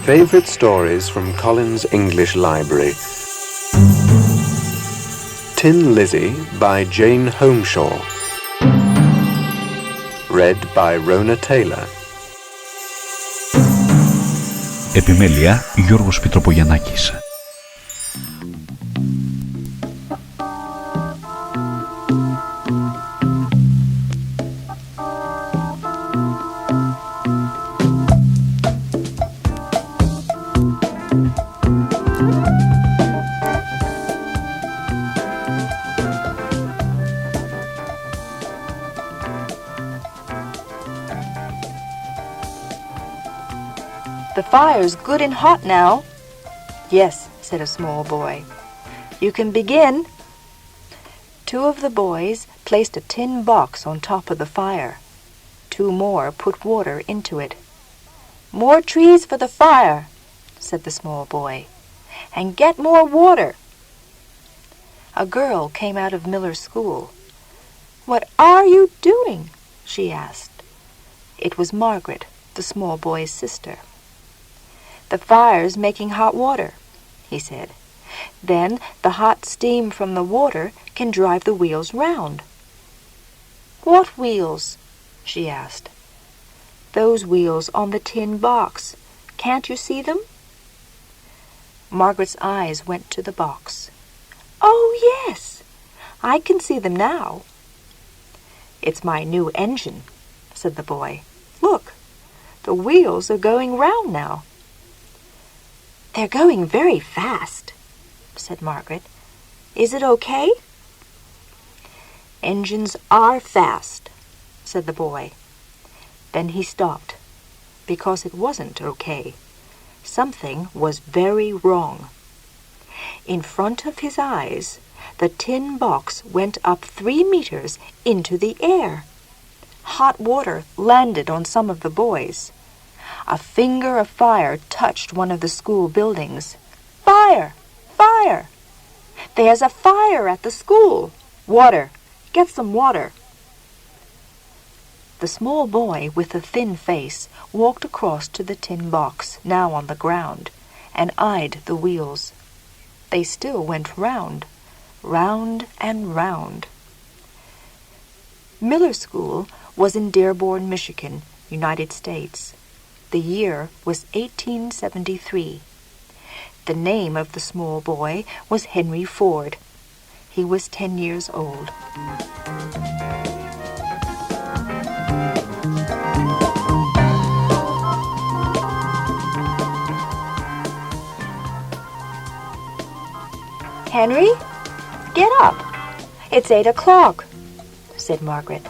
Favorite stories from Collins English Library. Tin Lizzy by Jane Homeshaw. Read by Rona Taylor. Επιμέλεια Γιώργος Πιτροπογιαννάκης. The fire's good and hot now. Yes, said a small boy. You can begin. Two of the boys placed a tin box on top of the fire. Two more put water into it. More trees for the fire, said the small boy, and get more water. A girl came out of Miller's school. What are you doing? She asked. It was Margaret, the small boy's sister. The fire's making hot water, he said. Then the hot steam from the water can drive the wheels round. What wheels? She asked. Those wheels on the tin box. Can't you see them? Margaret's eyes went to the box. Oh, yes, I can see them now. It's my new engine, said the boy. Look, the wheels are going round now. They're going very fast, said Margaret. Is it okay? Engines are fast, said the boy. Then he stopped, because it wasn't okay. Something was very wrong. In front of his eyes, the tin box went up 3 meters into the air. Hot water landed on some of the boys. A finger of fire touched one of the school buildings. Fire! Fire! There's a fire at the school! Water! Get some water! The small boy with the thin face walked across to the tin box, now on the ground, and eyed the wheels. They still went round, round and round. Miller's School was in Dearborn, Michigan, United States. The year was 1873. The name of the small boy was Henry Ford. He was 10 years old. Henry, get up. It's 8 o'clock, said Margaret.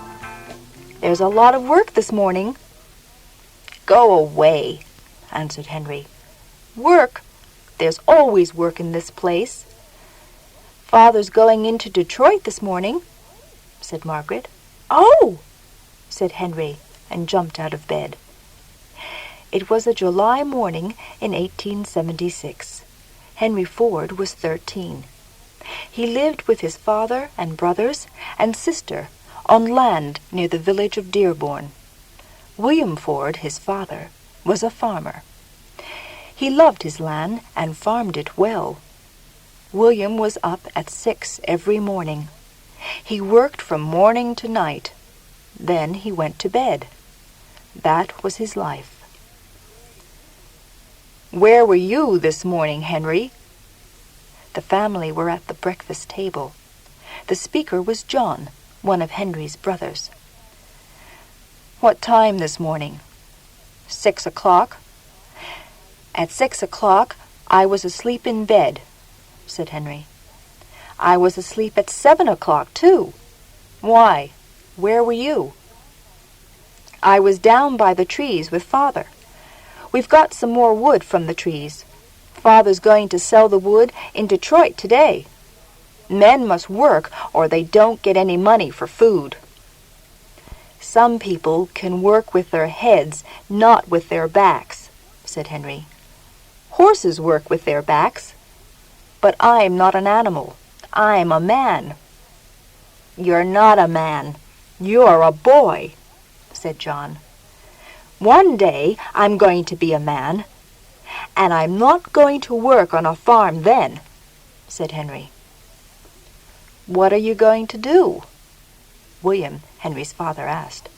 There's a lot of work this morning. Go away, answered Henry. Work? There's always work in this place. Father's going into Detroit this morning, said Margaret. Oh, said Henry, and jumped out of bed. It was a July morning in 1876. Henry Ford was 13. He lived with his father and brothers and sister on land near the village of Dearborn. William Ford, his father, was a farmer. He loved his land and farmed it well. William was up at 6 every morning. He worked from morning to night. Then he went to bed. That was his life. Where were you this morning, Henry? The family were at the breakfast table. The speaker was John, one of Henry's brothers. What time this morning? 6 o'clock. At 6 o'clock, I was asleep in bed, said Henry. I was asleep at 7 o'clock, too. Why? Where were you? I was down by the trees with Father. We've got some more wood from the trees. Father's going to sell the wood in Detroit today. Men must work or they don't get any money for food. Some people can work with their heads, not with their backs, said Henry. Horses work with their backs. But I'm not an animal. I'm a man. You're not a man. You're a boy, said John. One day I'm going to be a man, And I'm not going to work on a farm then, said Henry. What are you going to do? William, Henry's father, asked.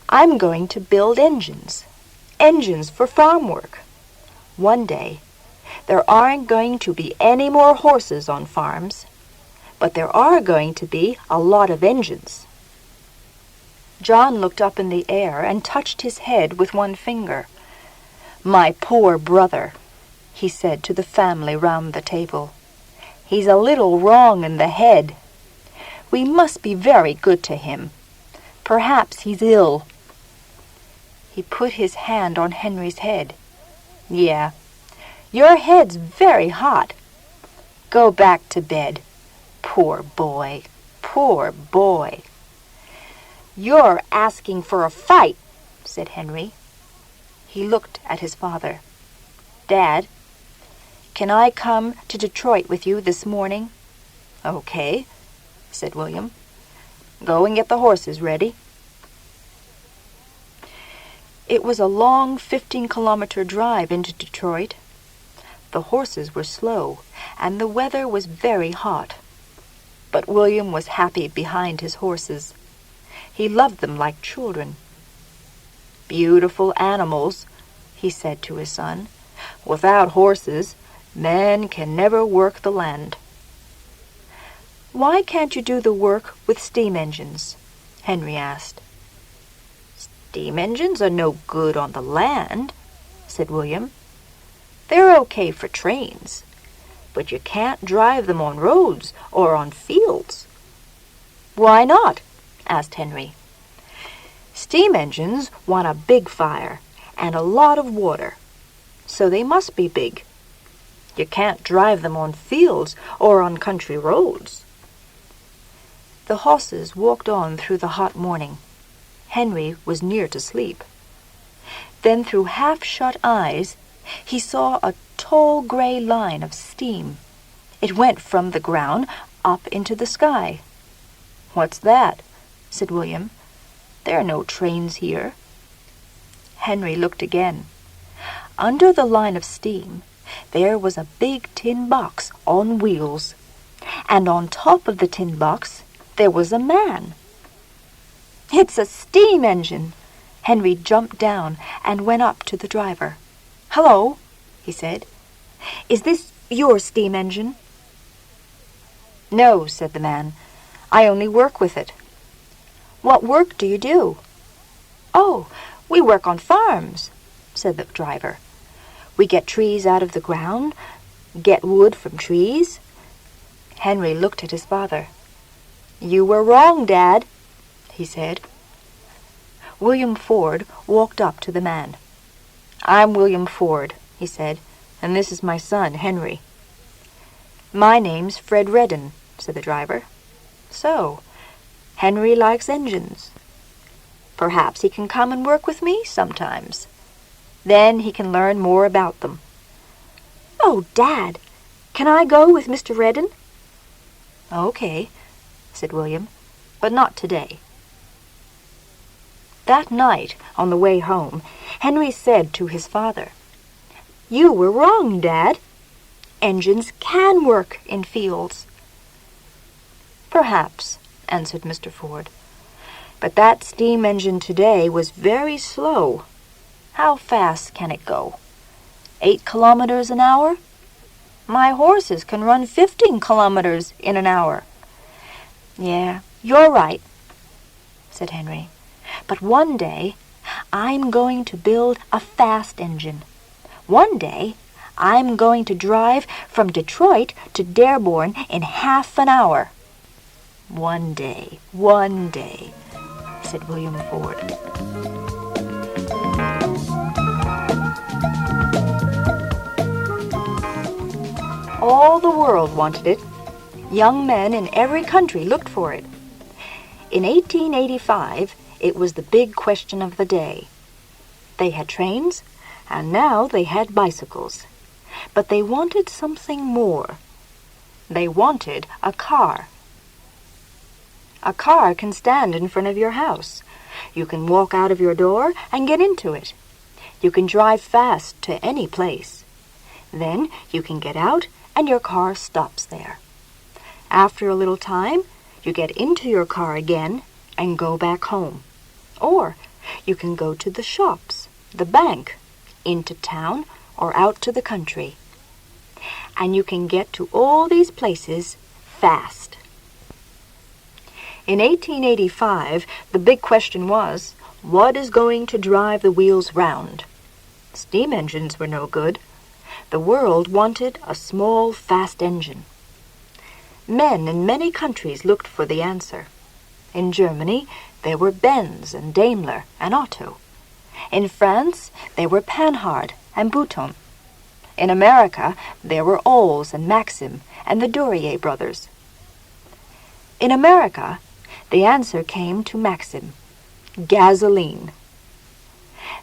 I'm going to build engines for farm work. One day, there aren't going to be any more horses on farms, but there are going to be a lot of engines. John looked up in the air and touched his head with one finger. My poor brother, he said to the family round the table. He's a little wrong in the head. We must be very good to him. Perhaps he's ill. He put his hand on Henry's head. Yeah, your head's very hot. Go back to bed. Poor boy, poor boy. You're asking for a fight, said Henry. He looked at his father. Dad, can I come to Detroit with you this morning? Okay, said William. Go and get the horses ready. It was a long 15-kilometer drive into Detroit. The horses were slow, and the weather was very hot. But William was happy behind his horses. He loved them like children. Beautiful animals, he said to his son. Without horses, men can never work the land. Why can't you do the work with steam engines? Henry asked. Steam engines are no good on the land, said William. They're okay for trains, but you can't drive them on roads or on fields. Why not? Asked Henry. Steam engines want a big fire and a lot of water, so they must be big. You can't drive them on fields or on country roads. The horses walked on through the hot morning. Henry was near to sleep. Then through half-shut eyes, he saw a tall gray line of steam. It went from the ground up into the sky. What's that? Said William. There are no trains here. Henry looked again. Under the line of steam, there was a big tin box on wheels, and on top of the tin box there was a man. It's a steam engine! Henry jumped down and went up to the driver. Hello, he said. Is this your steam engine? No, said the man. I only work with it. What work do you do? Oh, we work on farms, said the driver. We get trees out of the ground, get wood from trees. Henry looked at his father. You were wrong, Dad, he said. William Ford walked up to the man. I'm William Ford, he said, and this is my son, Henry. My name's Fred Redden, said the driver. So, Henry likes engines. Perhaps he can come and work with me sometimes. Then he can learn more about them. Oh, Dad, can I go with Mr. Redden? Okay, said William, but not today. That night, on the way home, Henry said to his father, You were wrong, Dad. Engines can work in fields. Perhaps, answered Mr. Ford. But that steam engine today was very slow. How fast can it go? 8 kilometers an hour? My horses can run 15 kilometers in an hour. Yeah, you're right, said Henry. But one day, I'm going to build a fast engine. One day, I'm going to drive from Detroit to Dearborn in half an hour. One day, said William Ford. All the world wanted it. Young men in every country looked for it. In 1885, it was the big question of the day. They had trains, and now they had bicycles. But they wanted something more. They wanted a car. A car can stand in front of your house. You can walk out of your door and get into it. You can drive fast to any place. Then you can get out and your car stops there. After a little time, you get into your car again and go back home. Or you can go to the shops, the bank, into town, or out to the country. And you can get to all these places fast. In 1885, the big question was, what is going to drive the wheels round? Steam engines were no good. The world wanted a small, fast engine. Men in many countries looked for the answer. In Germany, there were Benz and Daimler and Otto. In France, there were Panhard and Bouton. In America, there were Olds and Maxim and the Duryea brothers. In America, the answer came to Maxim: gasoline.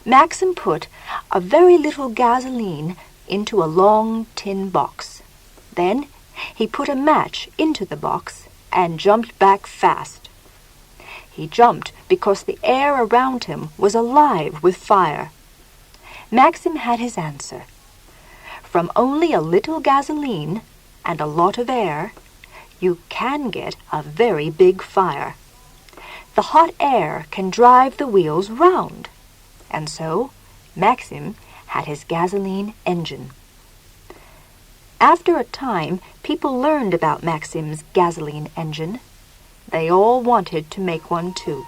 Maxim put a very little gasoline into a long tin box. Then he put a match into the box and jumped back fast. He jumped because the air around him was alive with fire. Maxim had his answer. From only a little gasoline and a lot of air, you can get a very big fire. The hot air can drive the wheels round. And so, Maxim had his gasoline engine. After a time, people learned about Maxim's gasoline engine. They all wanted to make one too.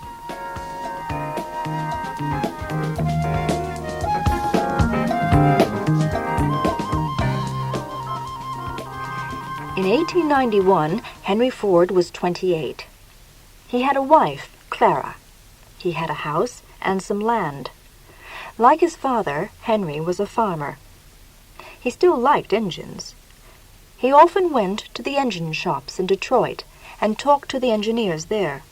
In 1891, Henry Ford was 28. He had a wife, Clara. He had a house and some land. Like his father, Henry was a farmer. He still liked engines. He often went to the engine shops in Detroit and talked to the engineers there.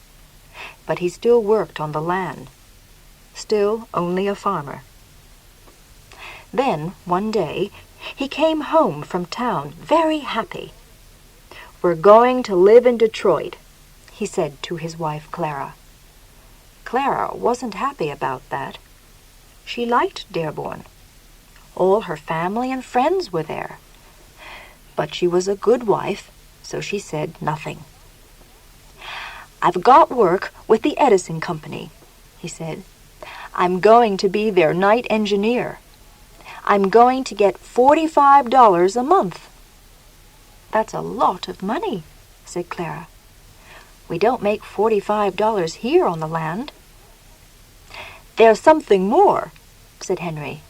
But he still worked on the land. Still only a farmer. Then, one day, he came home from town very happy. "We're going to live in Detroit," he said to his wife Clara. Clara wasn't happy about that. She liked Dearborn. All her family and friends were there. But she was a good wife, so she said nothing. "I've got work with the Edison Company," he said. "I'm going to be their night engineer. I'm going to get $45 a month." "That's a lot of money," said Clara. "We don't make $45 here on the land." "There's something more," said Henry,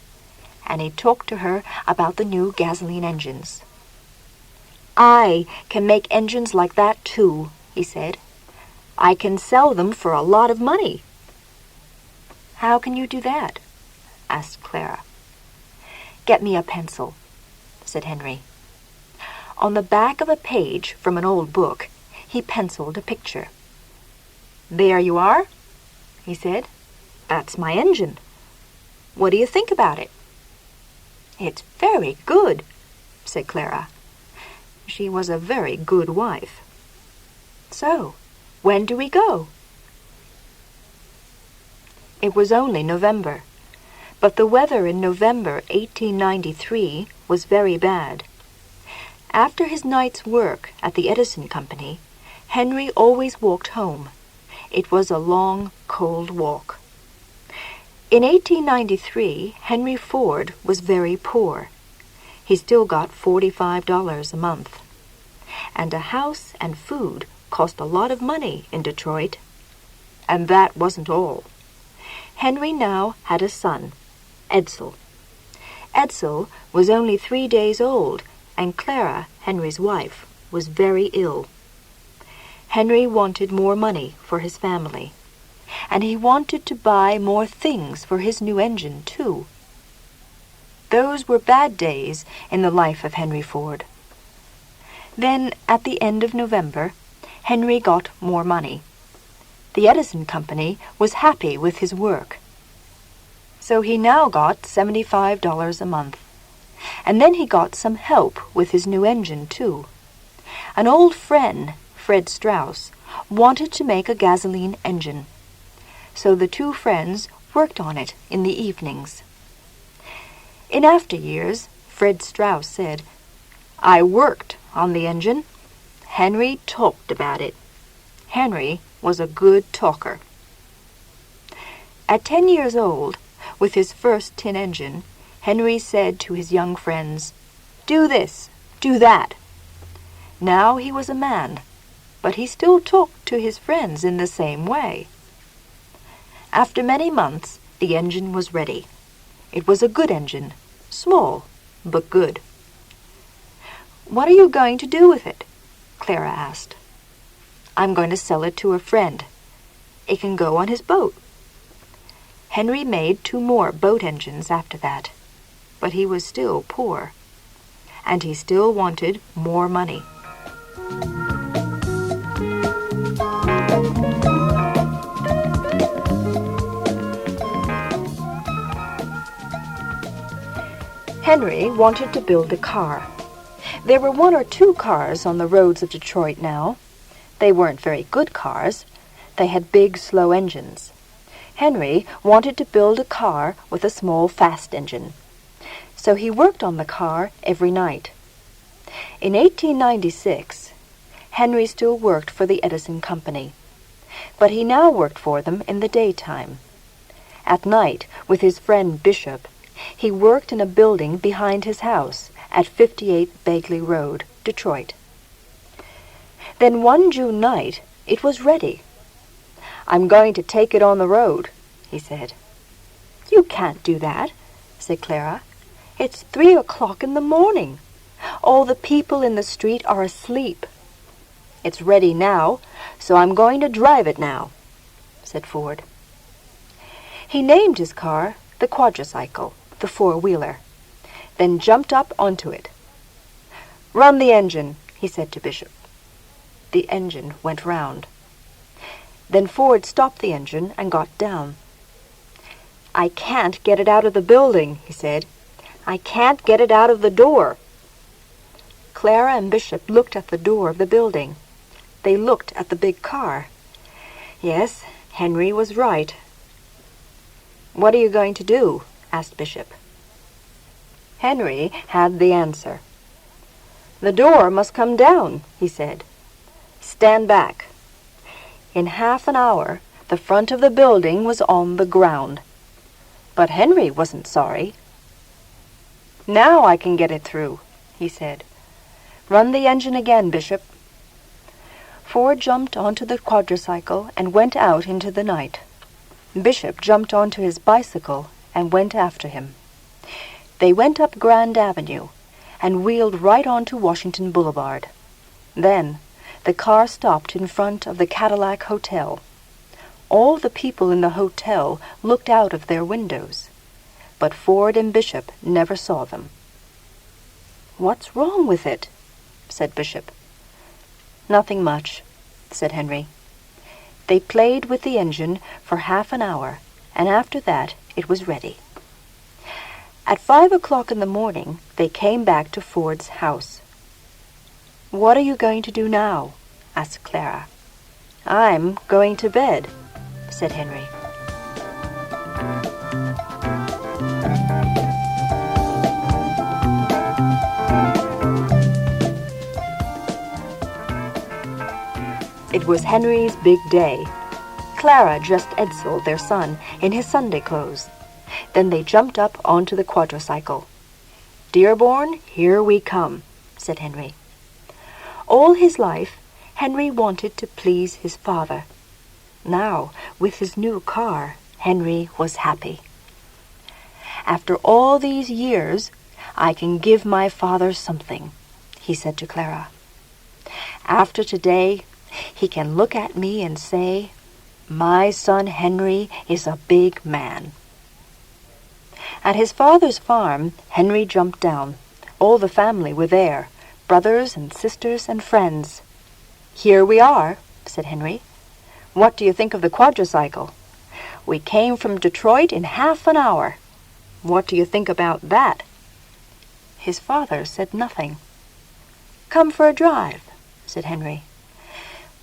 and he talked to her about the new gasoline engines. "I can make engines like that too," he said. "I can sell them for a lot of money." "How can you do that?" asked Clara. "Get me a pencil," said Henry. On the back of a page from an old book, he penciled a picture. "There you are," he said. "That's my engine. What do you think about it?" "It's very good," said Clara. She was a very good wife. "So, when do we go?" It was only November, but the weather in November 1893 was very bad. After his night's work at the Edison Company, Henry always walked home. It was a long, cold walk. In 1893, Henry Ford was very poor. He still got $45 a month. And a house and food cost a lot of money in Detroit. And that wasn't all. Henry now had a son, Edsel. Edsel was only 3 days old, and Clara, Henry's wife, was very ill. Henry wanted more money for his family, and he wanted to buy more things for his new engine, too. Those were bad days in the life of Henry Ford. Then, at the end of November, Henry got more money. The Edison Company was happy with his work. So he now got $75 a month. And then he got some help with his new engine, too. An old friend, Fred Strauss, wanted to make a gasoline engine. So the two friends worked on it in the evenings. In after years, Fred Strauss said, "I worked on the engine. Henry talked about it." Henry was a good talker. At 10 years old, with his first tin engine, Henry said to his young friends, "Do this, do that." Now he was a man, but he still talked to his friends in the same way. After many months, the engine was ready. It was a good engine, small, but good. "What are you going to do with it?" Clara asked. "I'm going to sell it to a friend. It can go on his boat." Henry made 2 more boat engines after that, but he was still poor, and he still wanted more money. Henry wanted to build a car. There were 1 or 2 cars on the roads of Detroit now. They weren't very good cars. They had big, slow engines. Henry wanted to build a car with a small, fast engine. So he worked on the car every night. In 1896, Henry still worked for the Edison Company, but he now worked for them in the daytime. At night, with his friend Bishop, he worked in a building behind his house at 58 Bagley Road, Detroit. Then one June night, it was ready. "I'm going to take it on the road," he said. "You can't do that," said Clara. "It's 3 o'clock in the morning. All the people in the street are asleep." "It's ready now, so I'm going to drive it now," said Ford. He named his car the quadricycle, the 4-wheeler, then jumped up onto it. "Run the engine," he said to Bishop. The engine went round. Then Ford stopped the engine and got down. "I can't get it out of the building," he said. "I can't get it out of the door." Clara and Bishop looked at the door of the building. They looked at the big car. Yes, Henry was right. "What are you going to do?" asked Bishop. Henry had the answer. "The door must come down," he said. "Stand back." In half an hour, the front of the building was on the ground. But Henry wasn't sorry. "Now I can get it through," he said. "Run the engine again, Bishop." Ford jumped onto the quadricycle and went out into the night. Bishop jumped onto his bicycle and went after him. They went up Grand Avenue and wheeled right onto Washington Boulevard. Then the car stopped in front of the Cadillac Hotel. All the people in the hotel looked out of their windows, but Ford and Bishop never saw them. "What's wrong with it?" said Bishop. "Nothing much," said Henry. They played with the engine for half an hour, and after that it was ready. At 5 o'clock in the morning, they came back to Ford's house. "What are you going to do now?" asked Clara. "I'm going to bed," said Henry. It was Henry's big day. Clara dressed Edsel, their son, in his Sunday clothes. Then they jumped up onto the quadricycle. "Dearborn, here we come," said Henry. All his life, Henry wanted to please his father. Now, with his new car, Henry was happy. "After all these years, I can give my father something," he said to Clara. "After today, he can look at me and say, 'My son Henry is a big man.'" At his father's farm, Henry jumped down. All the family were there, brothers and sisters and friends. "Here we are," said Henry. "What do you think of the quadricycle? We came from Detroit in half an hour. What do you think about that?" His father said nothing. "Come for a drive," said Henry.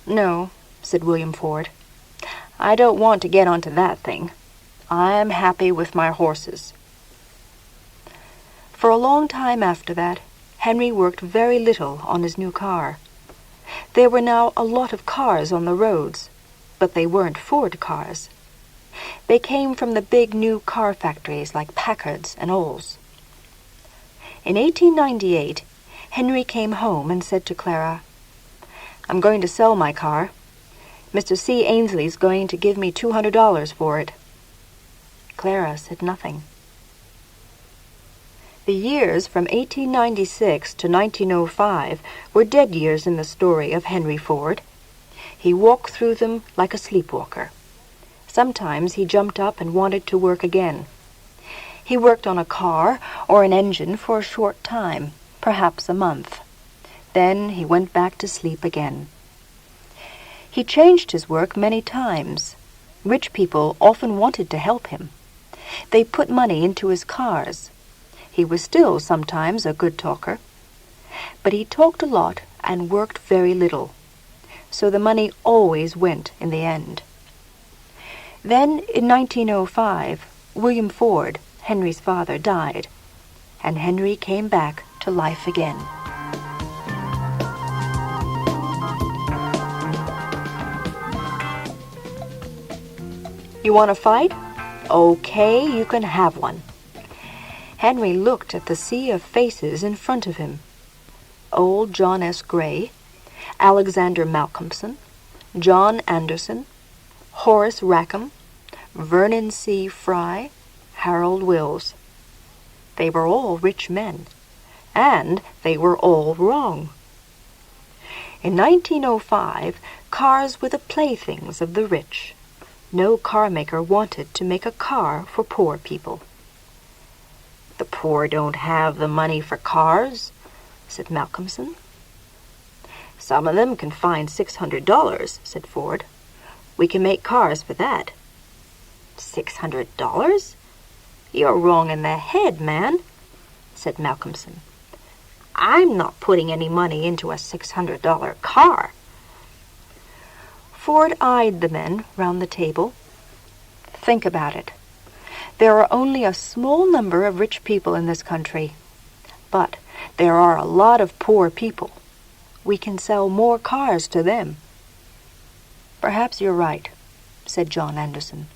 "No," said William Ford. "I don't want to get onto that thing. I'm happy with my horses." a long time after that, Henry worked very little on his new car. There were now a lot of cars on the roads, but they weren't Ford cars. They came from the big new car factories like Packard's and Olds. In 1898, Henry came home and said to Clara, "I'm going to sell my car. Mr. C. Ainsley's going to give me $200 for it." Clara said nothing. The years from 1896 to 1905 were dead years in the story of Henry Ford. He walked through them like a sleepwalker. Sometimes he jumped up and wanted to work again. He worked on a car or an engine for a short time, perhaps a month. Then he went back to sleep again. He changed his work many times. Rich people often wanted to help him. They put money into his cars. He was still sometimes a good talker. But he talked a lot and worked very little, so the money always went in the end. Then, in 1905, William Ford, Henry's father, died, and Henry came back to life again. You want to fight? Okay, you can have one. Henry looked at the sea of faces in front of him. Old John S. Gray, Alexander Malcolmson, John Anderson, Horace Rackham, Vernon C. Fry, Harold Wills. They were all rich men, and they were all wrong. In 1905, cars were the playthings of the rich. No car maker wanted to make a car for poor people. "The poor don't have the money for cars," said Malcolmson. "Some of them can find $600, said Ford. "We can make cars for that." $600? You're wrong in the head, man, said Malcolmson. "I'm not putting any money into a $600 car." Ford eyed the men round the table. "Think about it. There are only a small number of rich people in this country, but there are a lot of poor people. We can sell more cars to them." "Perhaps you're right," said John Anderson.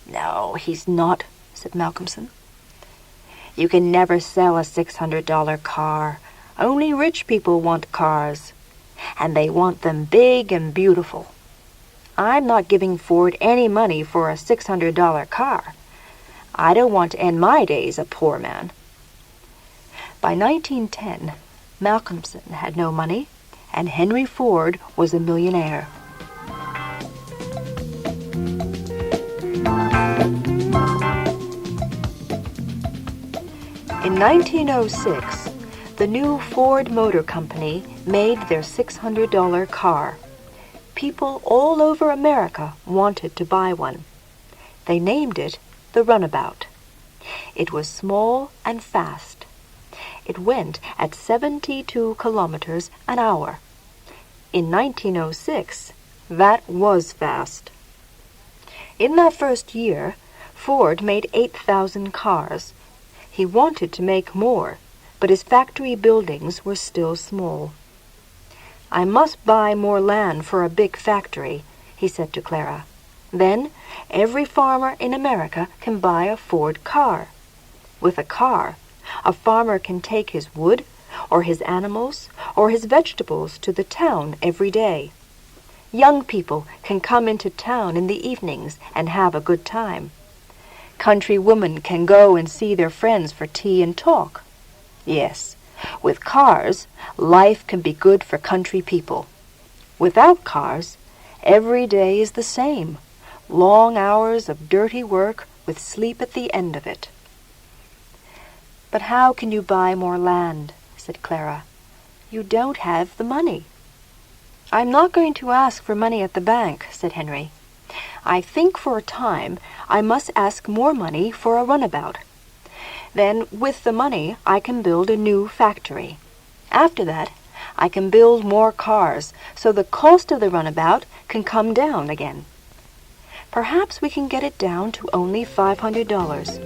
"No, he's not," said Malcolmson. "You can never sell a $600 car. Only rich people want cars, and they want them big and beautiful. I'm not giving Ford any money for a $600 car. I don't want to end my days a poor man." By 1910, Malcolmson had no money, and Henry Ford was a millionaire. In 1906, the new Ford Motor Company made their $600 car. People all over America wanted to buy one. They named it the Runabout. It was small and fast. It went at 72 kilometers an hour. In 1906, that was fast. In that first year, Ford made 8,000 cars. He wanted to make more, but his factory buildings were still small. "I must buy more land for a big factory," he said to Clara. "Then every farmer in America can buy a Ford car. With a car, a farmer can take his wood, or his animals, or his vegetables to the town every day. Young people can come into town in the evenings and have a good time. Country women can go and see their friends for tea and talk. Yes, with cars, life can be good for country people. Without cars, every day is the same. Long hours of dirty work with sleep at the end of it." "But how can you buy more land?" said Clara. "You don't have the money." "I'm not going to ask for money at the bank," said Henry. "I think for a time I must ask more money for a runabout. Then, with the money, I can build a new factory. After that, I can build more cars, so the cost of the runabout can come down again. Perhaps we can get it down to only $500.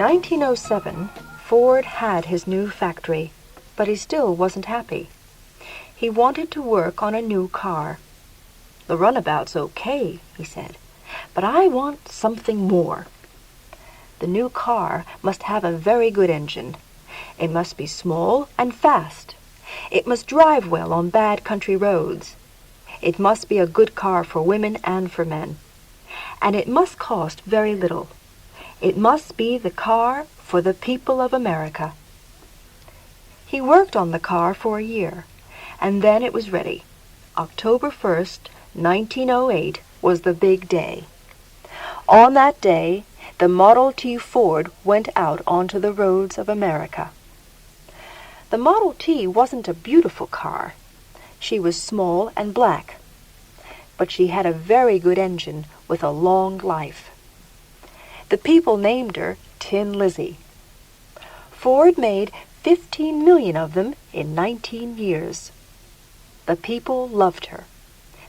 In 1907, Ford had his new factory, but he still wasn't happy. He wanted to work on a new car. "The runabout's okay," he said, "but I want something more. The new car must have a very good engine. It must be small and fast. It must drive well on bad country roads. It must be a good car for women and for men. And it must cost very little. It must be the car for the people of America." He worked on the car for a year, and then it was ready. October 1st, 1908 was the big day. On that day, the Model T Ford went out onto the roads of America. The Model T wasn't a beautiful car. She was small and black, but she had a very good engine with a long life. The people named her Tin Lizzy. Ford made 15 million of them in 19 years. The people loved her.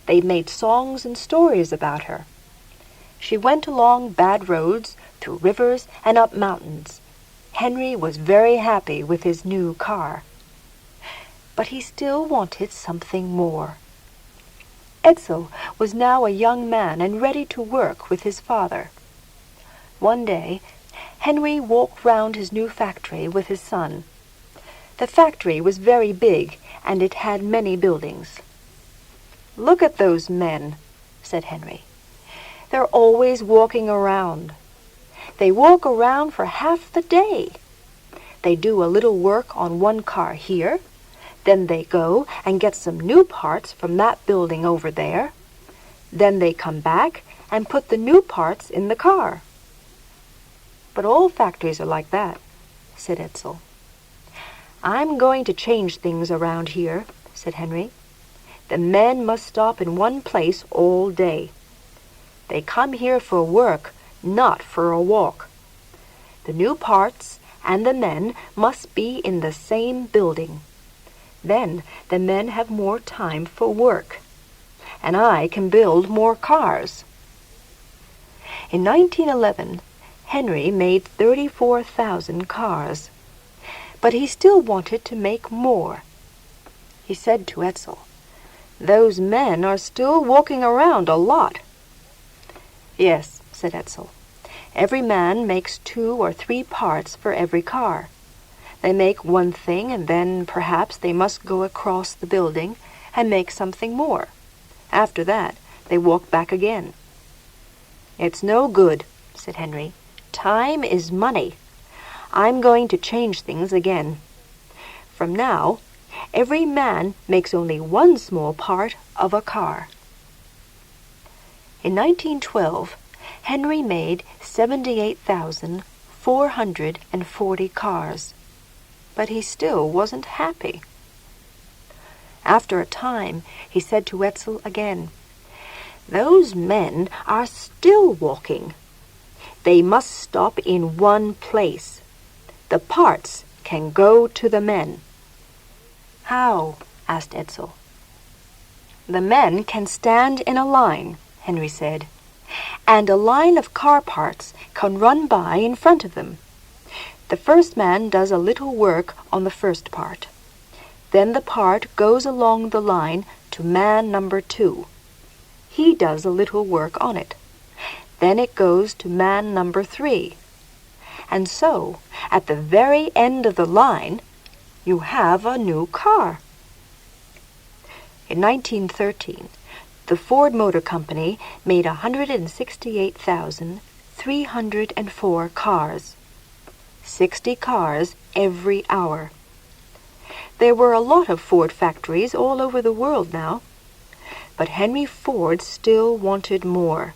They made songs and stories about her. She went along bad roads, through rivers, and up mountains. Henry was very happy with his new car. But he still wanted something more. Edsel was now a young man and ready to work with his father. One day, Henry walked round his new factory with his son. The factory was very big, and it had many buildings. "Look at those men," said Henry. "They're always walking around. They walk around for half the day. They do a little work on one car here, then they go and get some new parts from that building over there. Then they come back and put the new parts in the car." "But all factories are like that," said Edsel. "I'm going to change things around here," said Henry. "The men must stop in one place all day. They come here for work, not for a walk. The new parts and the men must be in the same building. Then the men have more time for work, and I can build more cars." In 1911, Henry made 34,000 cars, but he still wanted to make more. He said to Edsel, "Those men are still walking around a lot." "Yes," said Edsel. "Every man makes 2 or 3 parts for every car. They make one thing, and then perhaps they must go across the building and make something more. After that, they walk back again." "It's no good," said Henry. "Time is money. I'm going to change things again. From now, every man makes only one small part of a car." In 1912, Henry made 78,440 cars, but he still wasn't happy. After a time, he said to Edsel again, "Those men are still walking. They must stop in one place. The parts can go to the men." "How?" asked Edsel. "The men can stand in a line," Henry said, "and a line of car parts can run by in front of them. The first man does a little work on the first part. Then the part goes along the line to man number 2. He does a little work on it. Then it goes to man number 3. And so, at the very end of the line, you have a new car." In 1913, the Ford Motor Company made 168,304 cars. 60 cars every hour. There were a lot of Ford factories all over the world now, but Henry Ford still wanted more.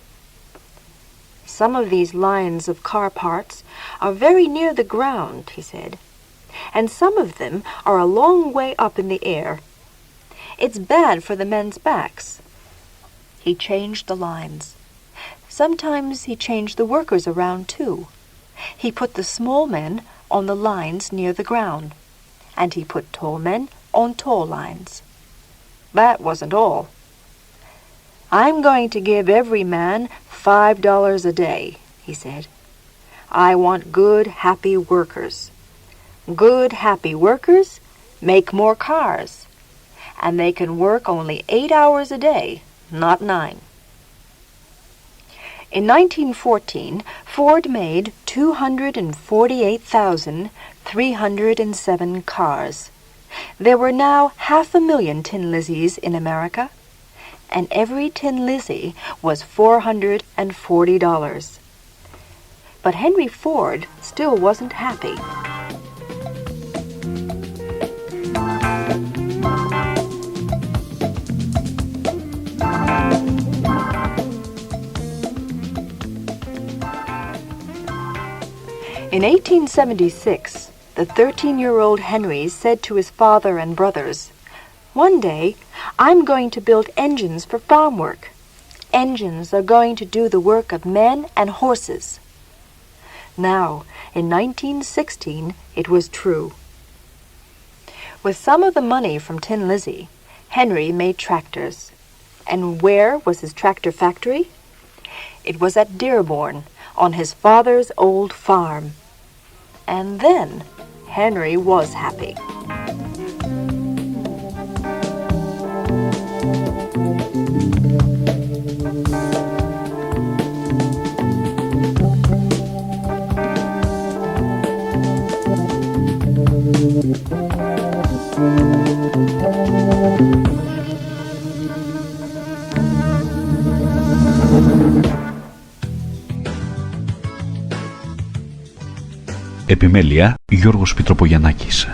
"Some of these lines of car parts are very near the ground," he said, "and some of them are a long way up in the air. It's bad for the men's backs." He changed the lines. Sometimes he changed the workers around too. He put the small men on the lines near the ground, and he put tall men on tall lines. That wasn't all. "I'm going to give every man $5 a day," he said. I want good, happy workers. Good, happy workers make more cars, and they can work only 8 hours a day, not 9. In 1914, Ford made 248,307 cars. There were now 500,000 Tin Lizzys in America, and every Tin Lizzy was $440. But Henry Ford still wasn't happy. In 1876, the 13-year-old Henry said to his father and brothers, "One day, I'm going to build engines for farm work. Engines are going to do the work of men and horses." Now, in 1916, it was true. With some of the money from Tin Lizzy, Henry made tractors. And where was his tractor factory? It was at Dearborn, on his father's old farm. And then Henry was happy. Επιμέλεια Γιώργος Πιτροπογιαννάκης.